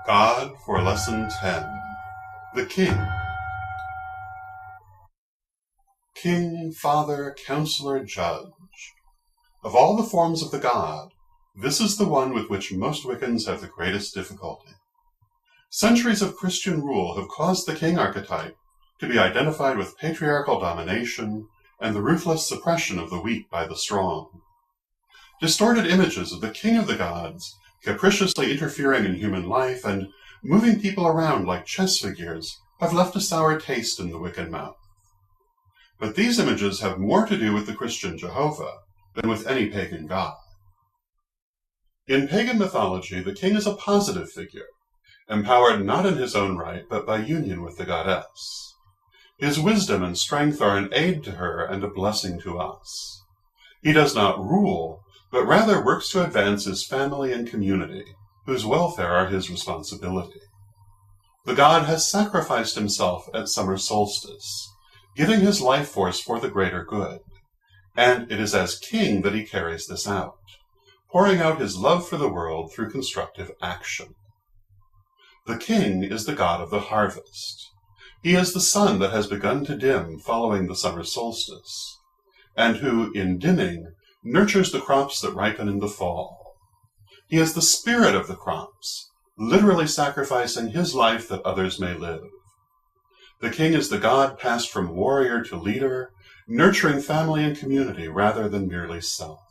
God for Lesson 10. The King. King, Father, Counselor, Judge. Of all the forms of the God, this is the one with which most Wiccans have the greatest difficulty. Centuries of Christian rule have caused the king archetype to be identified with patriarchal domination and the ruthless suppression of the weak by the strong. Distorted images of the king of the gods, capriciously interfering in human life and moving people around like chess figures, have left a sour taste in the Wiccan mouth. But these images have more to do with the Christian Jehovah than with any pagan god. In pagan mythology, the king is a positive figure, empowered not in his own right, but by union with the goddess. His wisdom and strength are an aid to her and a blessing to us. He does not rule, but rather works to advance his family and community, whose welfare are his responsibility. The god has sacrificed himself at summer solstice, giving his life force for the greater good, and it is as king that he carries this out, pouring out his love for the world through constructive action. The king is the god of the harvest. He is the sun that has begun to dim following the summer solstice, and who, in dimming, nurtures the crops that ripen in the fall. He is the spirit of the crops, literally sacrificing his life that others may live. The king is the god passed from warrior to leader, nurturing family and community rather than merely self.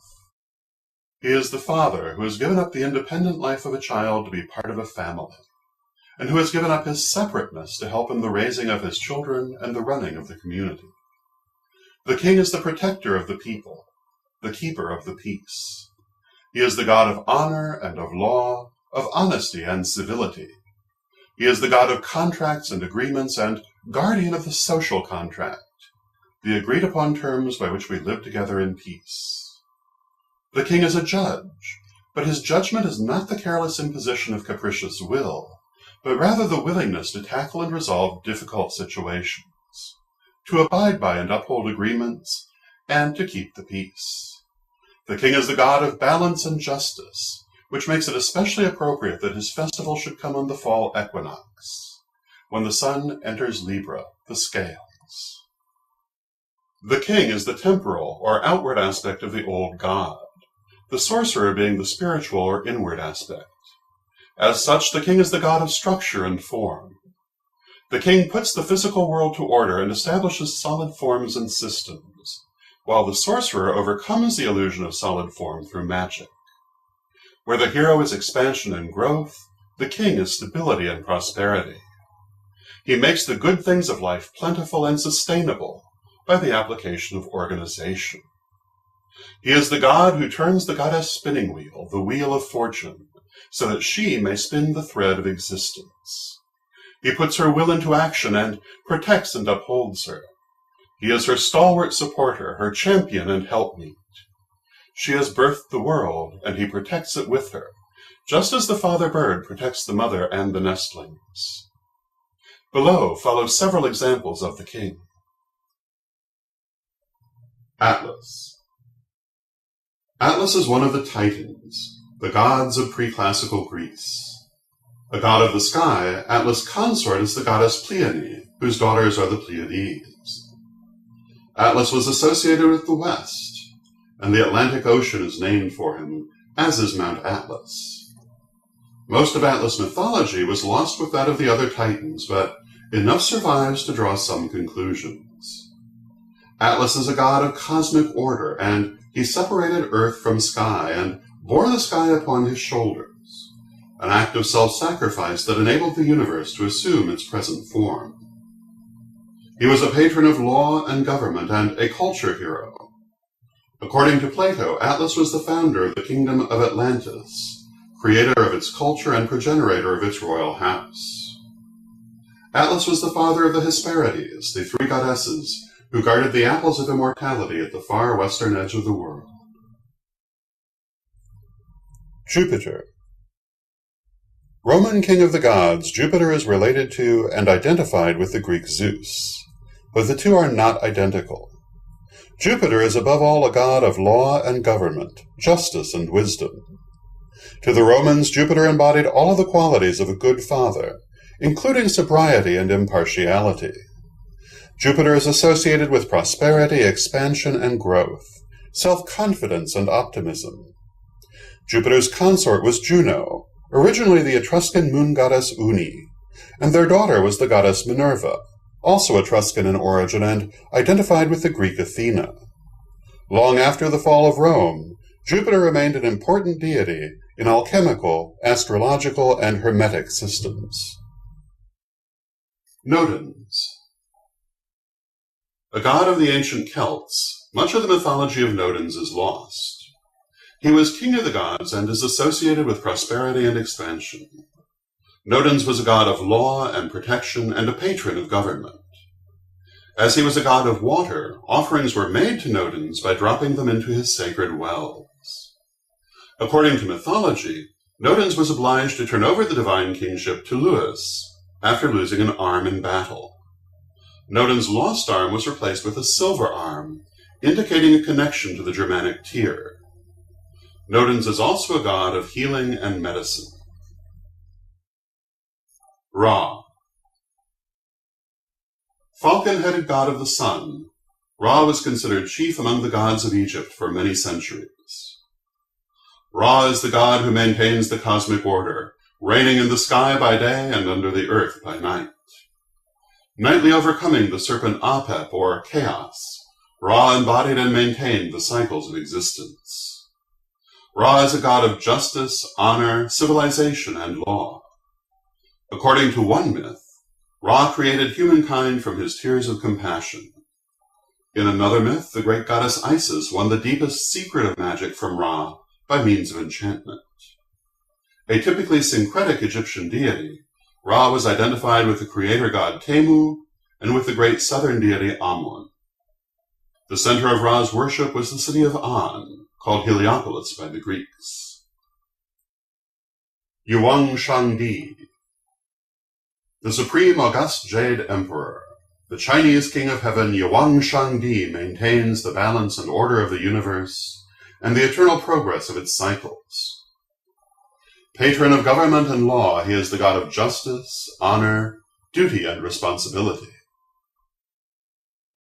He is the father who has given up the independent life of a child to be part of a family, and who has given up his separateness to help in the raising of his children and the running of the community. The king is the protector of the people, the keeper of the peace. He is the god of honor and of law, of honesty and civility. He is the god of contracts and agreements and guardian of the social contract, the agreed-upon terms by which we live together in peace. The king is a judge, but his judgment is not the careless imposition of capricious will, but rather the willingness to tackle and resolve difficult situations, to abide by and uphold agreements, and to keep the peace. The king is the god of balance and justice, which makes it especially appropriate that his festival should come on the fall equinox, when the sun enters Libra, the scales. The king is the temporal or outward aspect of the old god, the sorcerer being the spiritual or inward aspect. As such, the king is the god of structure and form. The king puts the physical world to order and establishes solid forms and systems, while the sorcerer overcomes the illusion of solid form through magic. Where the hero is expansion and growth, the king is stability and prosperity. He makes the good things of life plentiful and sustainable by the application of organization. He is the god who turns the goddess spinning wheel, the wheel of fortune, so that she may spin the thread of existence. He puts her will into action and protects and upholds her. He is her stalwart supporter, her champion and helpmeet. She has birthed the world, and he protects it with her, just as the father bird protects the mother and the nestlings. Below follow several examples of the king. Atlas. Atlas is one of the Titans, the gods of pre-classical Greece. A god of the sky, Atlas' consort is the goddess Pleione, whose daughters are the Pleiades. Atlas was associated with the west, and the Atlantic Ocean is named for him, as is Mount Atlas. Most of Atlas mythology was lost with that of the other Titans, but enough survives to draw some conclusions. Atlas is a god of cosmic order, and he separated earth from sky and bore the sky upon his shoulders, an act of self-sacrifice that enabled the universe to assume its present form. He was a patron of law and government and a culture hero. According to Plato, Atlas was the founder of the kingdom of Atlantis, creator of its culture and progenitor of its royal house. Atlas was the father of the Hesperides, the three goddesses who guarded the apples of immortality at the far western edge of the world. Jupiter. Roman king of the gods, Jupiter is related to and identified with the Greek Zeus, but the two are not identical. Jupiter is above all a god of law and government, justice and wisdom. To the Romans, Jupiter embodied all of the qualities of a good father, including sobriety and impartiality. Jupiter is associated with prosperity, expansion, and growth, self-confidence, and optimism. Jupiter's consort was Juno, originally the Etruscan moon goddess Uni, and their daughter was the goddess Minerva, also Etruscan in origin and identified with the Greek Athena. Long after the fall of Rome, Jupiter remained an important deity in alchemical, astrological, and hermetic systems. Nodens. A god of the ancient Celts, much of the mythology of Nodens is lost. He was king of the gods and is associated with prosperity and expansion. Nodens was a god of law and protection and a patron of government. As he was a god of water, offerings were made to Nodens by dropping them into his sacred wells. According to mythology, Nodens was obliged to turn over the divine kingship to Lewis after losing an arm in battle. Nodens' lost arm was replaced with a silver arm, indicating a connection to the Germanic Tyr. Nodens is also a god of healing and medicine. Ra. Falcon-headed god of the sun, Ra was considered chief among the gods of Egypt for many centuries. Ra is the god who maintains the cosmic order, reigning in the sky by day and under the earth by night. Nightly overcoming the serpent Apep, or chaos, Ra embodied and maintained the cycles of existence. Ra is a god of justice, honor, civilization, and law. According to one myth, Ra created humankind from his tears of compassion. In another myth, the great goddess Isis won the deepest secret of magic from Ra by means of enchantment. A typically syncretic Egyptian deity, Ra was identified with the creator god Temu and with the great southern deity Amun. The center of Ra's worship was the city of An, called Heliopolis by the Greeks. Yuan Shangdi. The supreme august Jade Emperor, the Chinese king of heaven Yuan Shangdi, maintains the balance and order of the universe and the eternal progress of its cycles. Patron of government and law, he is the god of justice, honor, duty, and responsibility.